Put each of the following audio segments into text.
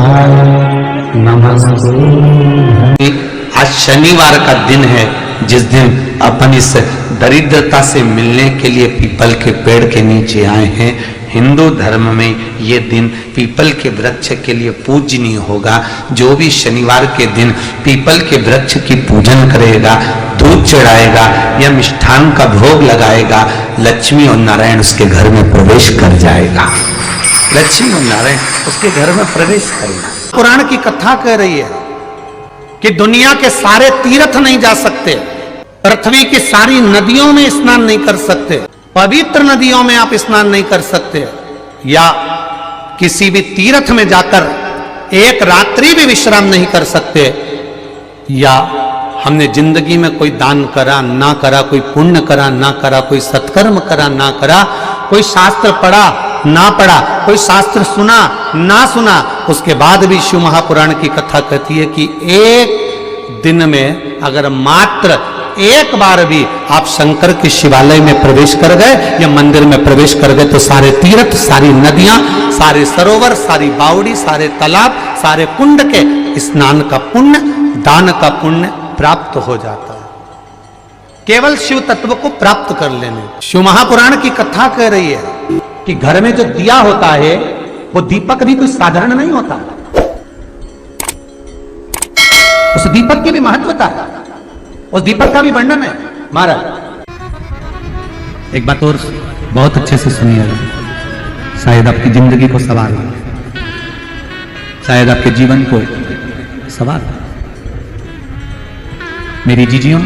शिवाय नमस्ते। आज शनिवार का दिन है, जिस दिन अपन इस दरिद्रता से मिलने के लिए पीपल के पेड़ के नीचे आए हैं। हिंदू धर्म में ये दिन पीपल के वृक्ष के लिए पूजनीय होगा। जो भी शनिवार के दिन पीपल के वृक्ष की पूजन करेगा, दूध चढ़ाएगा या मिष्ठान का भोग लगाएगा, लक्ष्मी और नारायण उसके घर में प्रवेश कर जाएगा। लक्ष्मी और नारायण उसके घर में प्रवेश करेगा। पुराण की कथा कह रही है कि दुनिया के सारे तीर्थ नहीं जा सकते, पृथ्वी की सारी नदियों में स्नान नहीं कर सकते, पवित्र नदियों में आप स्नान नहीं कर सकते, या किसी भी तीर्थ में जाकर एक रात्रि भी विश्राम नहीं कर सकते, या हमने जिंदगी में कोई दान करा ना करा, कोई पुण्य करा ना करा, कोई सत्कर्म करा ना करा, कोई शास्त्र पढ़ा ना पढ़ा, कोई शास्त्र सुना ना सुना, उसके बाद भी शिव महापुराण की कथा कहती है कि एक दिन में अगर मात्र एक बार भी आप शंकर के शिवालय में प्रवेश कर गए या मंदिर में प्रवेश कर गए तो सारे तीर्थ, सारी नदियां, सारे सरोवर, सारी बावड़ी, सारे तालाब, सारे कुंड के स्नान का पुण्य, दान का पुण्य प्राप्त हो जाता है। केवल शिव तत्व को प्राप्त कर लेने। शिव महापुराण की कथा कह रही है कि घर में जो दिया होता है वो दीपक भी कोई साधारण नहीं होता, उस दीपक की भी महत्वता है, उस दीपक का भी वर्णन है। महाराज एक बात और बहुत अच्छे से सुनिएगा, शायद आपकी जिंदगी को सवार हो, शायद आपके जीवन को सवार हो। मेरी जीजियों,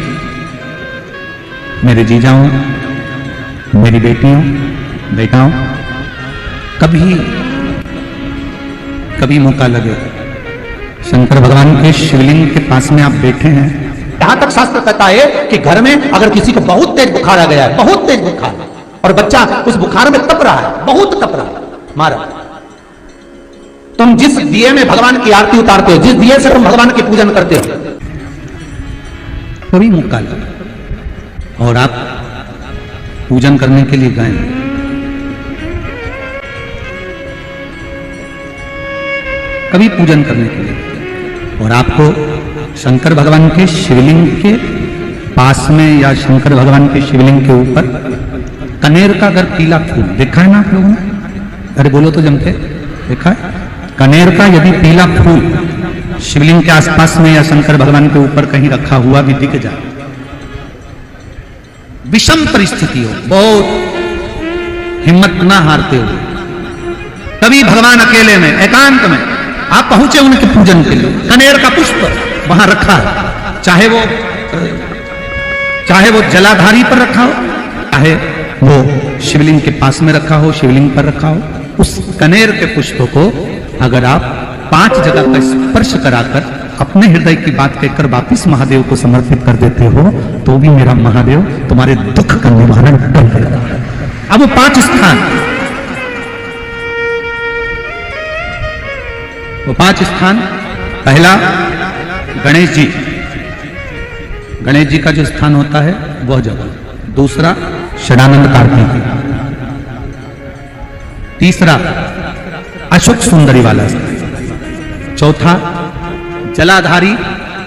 मेरे जीजाओं, मेरी बेटियों, बेटाओं, कभी मौका लगे शंकर भगवान के शिवलिंग के पास में आप बैठे हैं। यहां तक शास्त्र कहता है कि घर में अगर किसी को बहुत तेज बुखार आ गया है, बहुत तेज बुखार, और बच्चा उस बुखार में तप रहा है, बहुत तप रहा है, महाराज तुम जिस दिए में भगवान की आरती उतारते हो, जिस दिए से तुम भगवान की पूजन करते हो, कभी मौका लगे और आप पूजन करने के लिए गए, कभी पूजन करने के लिए, और आपको शंकर भगवान के शिवलिंग के पास में या शंकर भगवान के शिवलिंग के ऊपर कनेर का अगर पीला फूल देखा है ना आप लोगों ने, अरे बोलो तो जमके, देखा है? कनेर का यदि पीला फूल शिवलिंग के आसपास में या शंकर भगवान के ऊपर कहीं रखा हुआ भी दिख जाए, विषम परिस्थिति हो, बहुत हिम्मत ना हारते हो, कभी भगवान अकेले में एकांत में आप पहुंचे उनके पूजन के लिए, कनेर का पुष्प वहां रखा है, चाहे वो जलाधारी पर रखा हो, चाहे वो शिवलिंग के पास में रखा हो, शिवलिंग पर रखा हो, उस कनेर के पुष्प को अगर आप 5 जगह का स्पर्श कराकर अपने हृदय की बात कहकर वापिस महादेव को समर्पित कर देते हो, तो भी मेरा महादेव तुम्हारे दुख का निवारण कर देगा। अब वो 5 स्थान, वो 5 स्थान, पहला गणेश जी, गणेश जी का जो स्थान होता है वह जगह, दूसरा षडानंद कार्तिक, तीसरा अशोक सुंदरी वाला स्थान, चौथा जलाधारी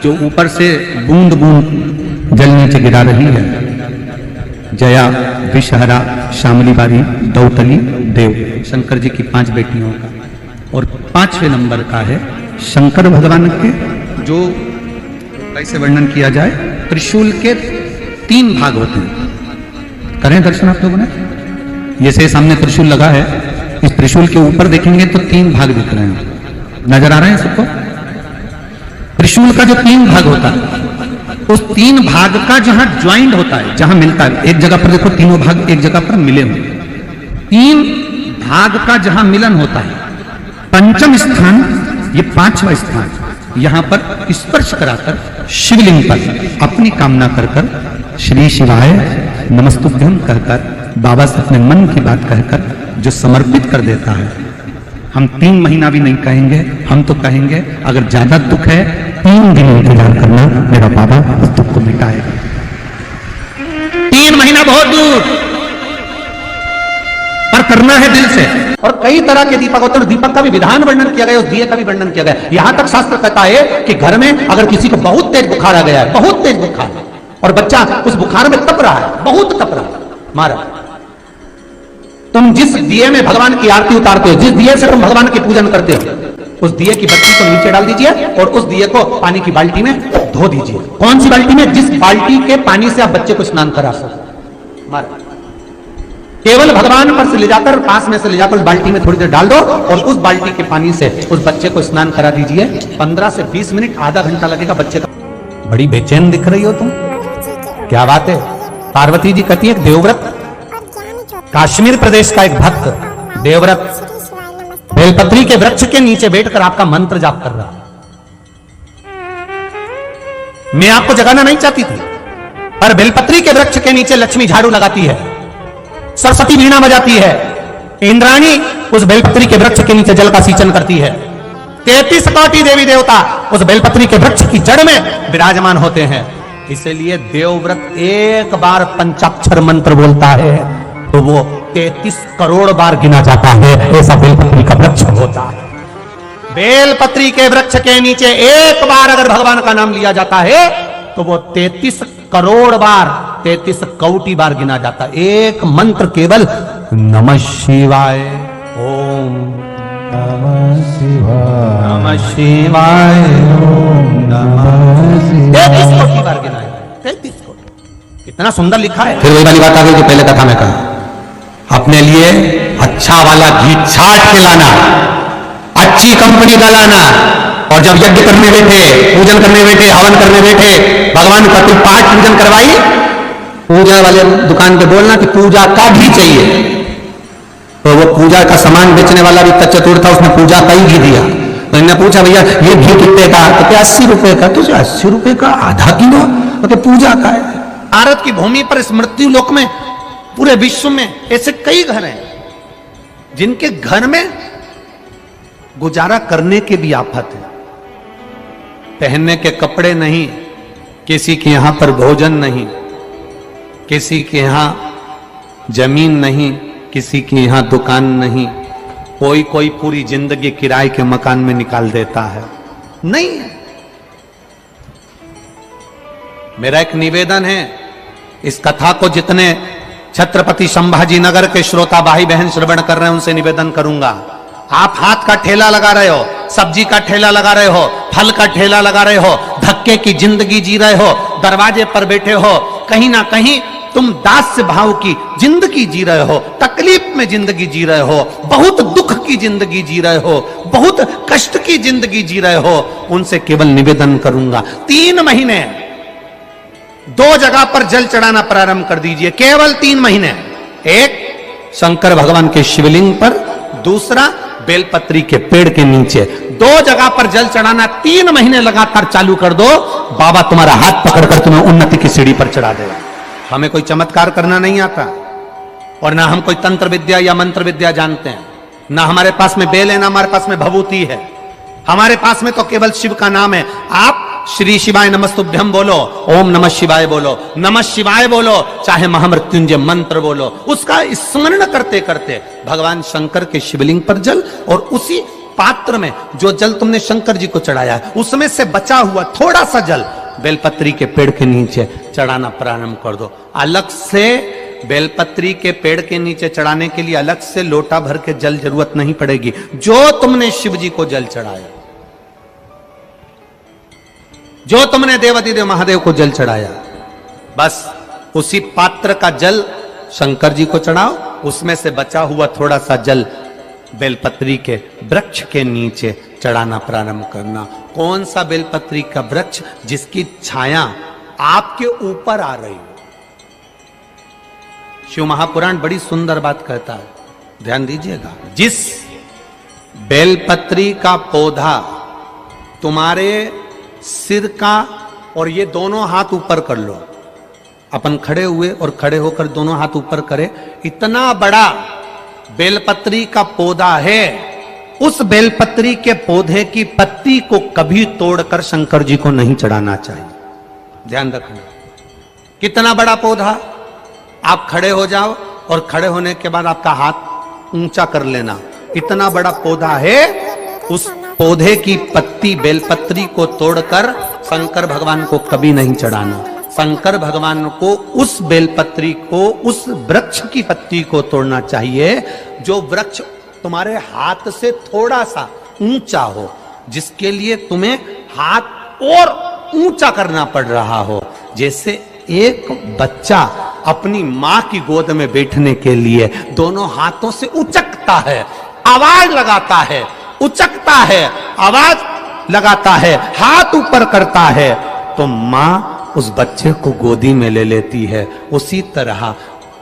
जो ऊपर से बूंद बूंद जल नीचे गिरा रही है, जया, विषहरा, शामली बारी, दौतली, देव, शंकर जी की 5 बेटियों का, और 5वें नंबर का है शंकर भगवान के, जो कैसे वर्णन किया जाए, त्रिशूल के 3 भाग होते हैं। करें दर्शन आप लोगों ने, जैसे सामने त्रिशूल लगा है, इस त्रिशूल के ऊपर देखेंगे तो 3 भाग दिख रहे हैं, नजर आ रहे हैं सबको? त्रिशूल का जो 3 भाग होता है, उस 3 भाग का जहां ज्वाइंट होता है, जहां मिलता है, एक जगह पर देखो तीनों भाग एक जगह पर मिले हुए, 3 भाग का जहां मिलन होता है, पंचम स्थान, ये 5वां स्थान, यहां पर स्पर्श कराकर शिवलिंग पर अपनी कामना कर श्री शिवाय नमस्तुभ्यम कहकर बाबा से अपने मन की बात कहकर जो समर्पित कर देता है, हम 3 महीना भी नहीं कहेंगे, हम तो कहेंगे अगर ज्यादा दुख है 3 दिन इंतजार करना, मेरा बाबा उस दुख को मिटाएगा। 3 महीना बहुत दूर, पर करना है दिल से। और कई तरह के दीपक होते हैं, दीपक का भी विधान वर्णन किया गया, उस दिए का भी वर्णन किया गया। यहां तक शास्त्र कहता है कि घर में अगर किसी को बहुत तेज बुखार आ गया है, बहुत तेज बुखार, और बच्चा उस बुखार में तप रहा है, बहुत तप रहा है, मारा, तुम जिस दिए में भगवान की आरती उतारते हो, जिस दिए से तुम भगवान की पूजन करते हो, उस दिए की बत्ती को नीचे डाल दीजिए और उस दिए को पानी की बाल्टी में धो दीजिए। कौन सी बाल्टी में? जिस बाल्टी के पानी से आप बच्चे को स्नान करा सको। मारा, केवल भगवान पर से ले जाकर, पास में से ले जाकर उस बाल्टी में थोड़ी देर डाल दो और उस बाल्टी के पानी से उस बच्चे को स्नान करा दीजिए। 15 से 20 मिनट, आधा घंटा लगेगा बच्चे का। बड़ी बेचैन दिख रही हो तुम, क्या बात है? पार्वती जी कहती है देवव्रत, कश्मीर प्रदेश का एक भक्त देवव्रत बेलपत्री के वृक्ष के नीचे बैठकर आपका मंत्र जाप कर रहा। मैं आपको जगाना नहीं चाहती थी, पर बेलपत्री के वृक्ष के नीचे लक्ष्मी झाड़ू लगाती है, सरस्वती वीणा बजाती है, इंद्राणी उस बेलपत्री के वृक्ष के नीचे जल का सिंचन करती है, 33 कोटि देवी देवता उस बेलपत्री के वृक्ष की जड़ में विराजमान होते हैं। इसलिए देवव्रत एक बार पंचाक्षर मंत्र बोलता है तो वो 33 करोड़ बार गिना जाता है। ऐसा बेलपत्री का वृक्ष होता है। बेलपत्री के वृक्ष के नीचे एक बार अगर भगवान का नाम लिया जाता है तो वो 33 करोड़ बार, 33 कोटि बार गिना जाता है। एक मंत्र केवल नमः शिवाय, ओम नमः शिवाय, नमः शिवाय, ओम नमः शिवाय, 33 कोटि बार गिना है। 33 कोटि, कितना सुंदर लिखा है। फिर वही वाली बात आ गई जो पहले कथा में कहा, अपने लिए अच्छा वाला घी छाट के लाना, अच्छी कंपनी का लाना, और जब यज्ञ करने बैठे, पूजन करने बैठे, हवन करने बैठे, भगवान का कोई पाठ पूजन करवाई, पूजा वाले दुकान पे बोलना कि पूजा का घी चाहिए। तो वो पूजा का सामान बेचने वाला भी चतुर था, उसने पूजा का ही घी दिया। तो इन्होंने पूछा भैया ये घी कितने का? तो 80 रुपए का। तो 80 रुपए का आधा किलो, तो पूजा का है। भारत की भूमि पर इस मृत्यु लोक में, पूरे विश्व में ऐसे कई घर हैं जिनके घर में गुजारा करने के भी आफत है। पहनने के कपड़े नहीं, किसी के यहां पर भोजन नहीं, किसी के यहां जमीन नहीं, किसी के यहां दुकान नहीं, कोई पूरी जिंदगी किराए के मकान में निकाल देता है। नहीं है। मेरा एक निवेदन है, इस कथा को जितने छत्रपति संभाजी नगर के श्रोता भाई बहन श्रवण कर रहे हैं उनसे निवेदन करूंगा, आप हाथ का ठेला लगा रहे हो, सब्जी का ठेला लगा रहे हो, फल का ठेला लगा रहे हो, धक्के की जिंदगी जी रहे हो, दरवाजे पर बैठे हो, कहीं ना कहीं तुम दास्य भाव की जिंदगी जी रहे हो, तकलीफ में जिंदगी जी रहे हो, बहुत दुख की जिंदगी जी रहे हो, बहुत कष्ट की जिंदगी जी रहे हो, उनसे केवल निवेदन करूंगा 3 महीने 2 जगह पर जल चढ़ाना प्रारंभ कर दीजिए। केवल 3 महीने। एक शंकर भगवान के शिवलिंग पर, दूसरा बेलपत्री के पेड़ के नीचे। 2 जगह पर जल चढ़ाना 3 महीने लगातार चालू कर दो, बाबा तुम्हारा हाथ पकड़कर तुम्हें उन्नति की सीढ़ी पर चढ़ा देगा। हमें कोई चमत्कार करना नहीं आता, और ना हम कोई तंत्र विद्या या मंत्र विद्या जानते हैं, ना हमारे पास में बेल है, ना हमारे पास में भभूति है। हमारे पास में तो केवल शिव का नाम है। आप श्री शिवाय नमस्तुभ्यम बोलो, ओम नमः शिवाय बोलो, नमः शिवाय बोलो, चाहे महामृत्युंजय मंत्र बोलो, उसका स्मरण करते करते भगवान शंकर के शिवलिंग पर जल, और उसी पात्र में जो जल तुमने शंकर जी को चढ़ाया है उसमें से बचा हुआ थोड़ा सा जल बेलपत्री के पेड़ के नीचे चढ़ाना प्रारंभ कर दो। अलग से बेलपत्री के पेड़ के नीचे चढ़ाने के लिए अलग से लोटा भर के जल जरूरत नहीं पड़ेगी। जो तुमने शिव जी को जल चढ़ाया, जो तुमने देवाधिदेव महादेव को जल चढ़ाया, बस उसी पात्र का जल शंकर जी को चढ़ाओ, उसमें से बचा हुआ थोड़ा सा जल बेलपत्री के वृक्ष के नीचे चढ़ाना प्रारंभ करना। कौन सा बेलपत्री का वृक्ष? जिसकी छाया आपके ऊपर आ रही हो। शिव महापुराण बड़ी सुंदर बात कहता है, ध्यान दीजिएगा। जिस बेलपत्री का पौधा तुम्हारे सिर का, और ये दोनों हाथ ऊपर कर लो, अपन खड़े हुए और खड़े होकर दोनों हाथ ऊपर करे, इतना बड़ा बेलपत्री का पौधा है, उस बेलपत्री के पौधे की पत्ती को कभी तोड़कर शंकर जी को नहीं चढ़ाना चाहिए। ध्यान रखना। कितना बड़ा पौधा। आप खड़े हो जाओ और खड़े होने के बाद आपका हाथ ऊंचा कर लेना। इतना बड़ा पौधा है, उस पौधे की पत्ती बेलपत्री को तोड़कर शंकर भगवान को कभी नहीं चढ़ाना। शंकर भगवान को उस बेलपत्री को, उस वृक्ष की पत्ती को तोड़ना चाहिए जो वृक्ष तुम्हारे हाथ से थोड़ा सा ऊंचा हो, जिसके लिए तुम्हें हाथ और ऊंचा करना पड़ रहा हो। जैसे एक बच्चा अपनी मां की गोद में बैठने के लिए दोनों हाथों से उचकता है, आवाज लगाता है, उचकता है, आवाज लगाता है, हाथ ऊपर करता है, तो मां उस बच्चे को गोदी में ले लेती है। उसी तरह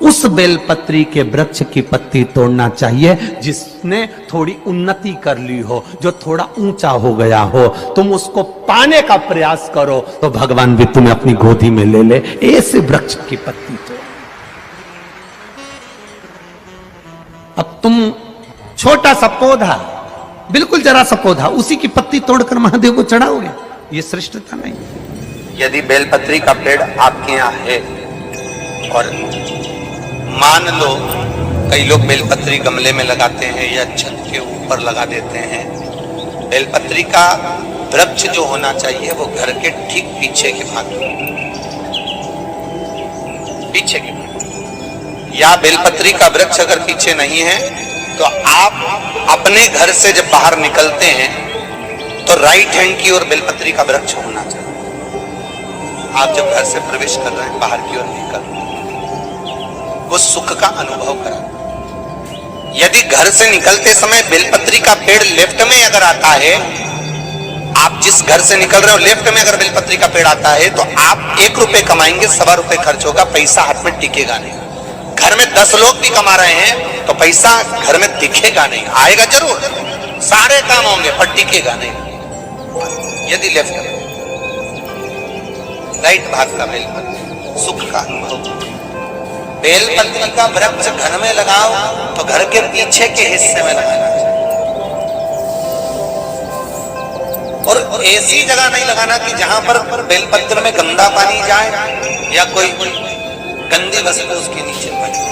उस बेलपत्री के वृक्ष की पत्ती तोड़ना चाहिए जिसने थोड़ी उन्नति कर ली हो, जो थोड़ा ऊंचा हो गया हो। तुम उसको पाने का प्रयास करो तो भगवान भी तुम्हें अपनी गोदी में ले ले। ऐसे वृक्ष की पत्ती तोड़। अब तुम छोटा सा पौधा, बिल्कुल जरा सा पौधा, उसी की पत्ती तोड़कर महादेव को चढ़ाओगे, ये श्रेष्ठता नहीं। यदि बेलपत्री का पेड़ आपके यहाँ है और मान लो कई लोग बेलपत्री गमले में लगाते हैं या छत के ऊपर लगा देते हैं, बेलपत्री का वृक्ष जो होना चाहिए वो घर के ठीक पीछे के भाग में, पीछे के भाग। या बेलपत्री का वृक्ष अगर पीछे नहीं है तो आप अपने घर से जब बाहर निकलते हैं तो राइट हैंड की ओर बेलपत्री का वृक्ष होना चाहिए। आप जब घर से प्रवेश कर रहे हैं, बाहर की ओर निकल रहे हैं, वो सुख का अनुभव करा। यदि घर से निकलते समय बेलपत्री का पेड़ लेफ्ट में अगर आता है, आप जिस घर से निकल रहे हो लेफ्ट में अगर बेलपत्री का पेड़ आता है तो आप 1 रुपए कमाएंगे, 1.25 रुपए खर्च होगा, पैसा हाथ में टिकेगा नहीं। घर में 10 लोग भी कमा रहे हैं तो पैसा घर में दिखेगा नहीं, आएगा जरूर, सारे काम होंगे पर टिकेगा नहीं। यदि लेफ्ट में, राइट भाग का बेलपत्री सुख का अनुभव। बेलपत्री का वृक्ष घर में लगाओ तो घर के पीछे के हिस्से में लगाना चाहिए। और ऐसी जगह नहीं लगाना कि जहां पर बेलपत्र में गंदा पानी जाए या कोई गंदी वस्तु उसके नीचे पड़े।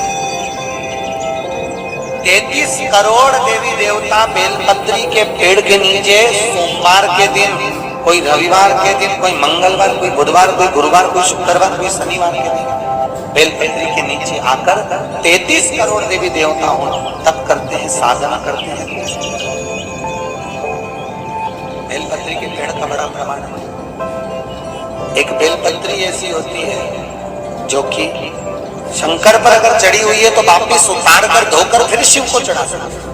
33 करोड़ देवी देवता बेलपत्री के पेड़ के नीचे सोमवार के दिन, कोई रविवार के दिन, कोई मंगलवार, कोई बुधवार, कोई गुरुवार, कोई शुक्रवार, कोई शनिवार के दिन बेलपत्री के नीचे आकर 33 करोड़ देवी देवता हो तप करते हैं, साधना करते हैं। बेलपत्री के पेड़ का बड़ा प्रमाण है। एक बेलपत्री ऐसी होती है जो कि शंकर पर अगर चढ़ी हुई है तो वापिस उतार कर धोकर फिर शिव को चढ़ा सकते।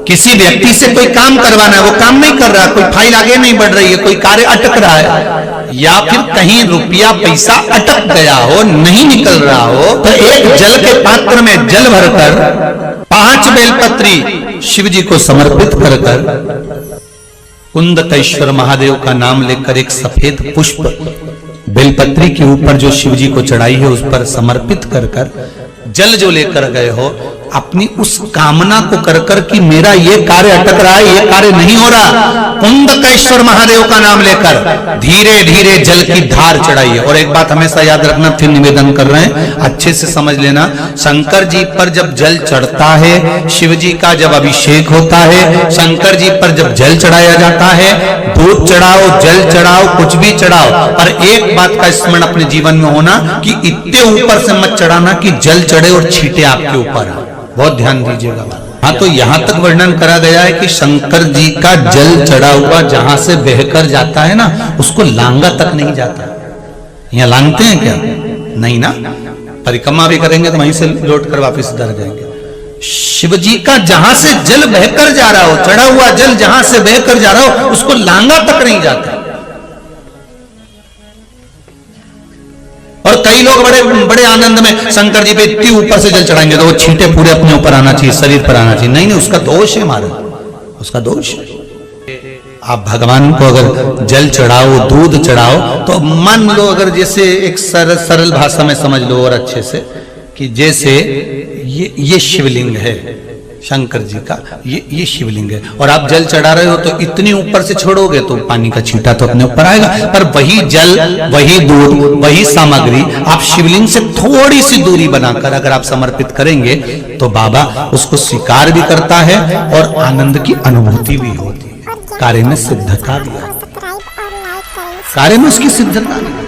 किसी व्यक्ति से कोई काम करवाना है, वो काम नहीं कर रहा, कोई फाइल आगे नहीं बढ़ रही है, कोई कार्य अटक रहा है, या फिर कहीं रुपया पैसा अटक गया हो, नहीं निकल रहा हो, तो एक जल के पात्र में जल भरकर 5 बेलपत्री शिव जी को समर्पित कर कुंदकेश्वर महादेव का नाम लेकर एक सफेद पुष्प बेलपत्री के ऊपर जो शिव जी को चढ़ाई है उस पर समर्पित कर जल जो लेकर गए हो, अपनी उस कामना को कर कि मेरा ये कार्य अटक रहा है, ये कार्य नहीं हो रहा, कुंदकेश्वर महादेव का नाम लेकर धीरे धीरे जल की धार चढ़ाइए। और एक बात हमेशा याद रखना, फिर निवेदन कर रहे हैं, अच्छे से समझ लेना, शंकर जी पर जब जल चढ़ता है, शिव जी का जब अभिषेक होता है, शंकर जी पर जब जल चढ़ाया जाता है, दूध चढ़ाओ, जल चढ़ाओ, कुछ भी चढ़ाओ, पर एक बात का स्मरण अपने जीवन में होना कि इतने ऊपर से मत चढ़ाना कि जल चढ़े और छींटे आपके ऊपर आ। बहुत ध्यान दीजिएगा। हाँ, तो यहां तक वर्णन करा गया है कि शंकर जी का जल चढ़ा हुआ जहां से बहकर जाता है ना, उसको लांगा तक नहीं जाता। यहाँ लांगते हैं क्या? नहीं ना, परिक्रमा भी करेंगे तो वहीं से लौट कर वापिस इधर जाएंगे। शिव जी का जहां से जल बहकर जा रहा हो, चढ़ा हुआ जल जहां से बहकर जा रहा हो, उसको लांगा तक नहीं जाता। और कई लोग बड़े बड़े आनंद में शंकर जी पे इतनी ऊपर से जल चढ़ाएंगे तो वो छींटे पूरे अपने ऊपर आना चाहिए, शरीर पर आना चाहिए। नहीं नहीं, उसका दोष है हमारा, उसका दोष है। आप भगवान को अगर जल चढ़ाओ, दूध चढ़ाओ, तो मान लो अगर जैसे एक सरल भाषा में समझ लो और अच्छे से, कि जैसे ये शिवलिंग है, शंकर जी का ये शिवलिंग है। और आप जल चढ़ा रहे हो तो इतनी ऊपर से छोड़ोगे तो पानी का छींटा तो अपने ऊपर आएगा, पर वही जल, वही दूध, वही सामग्री आप शिवलिंग से थोड़ी सी दूरी बनाकर अगर आप समर्पित करेंगे तो बाबा उसको स्वीकार भी करता है और आनंद की अनुभूति भी होती है। कार्य में सिद्धता भी आती है, कार्य में उसकी सिद्धता भी।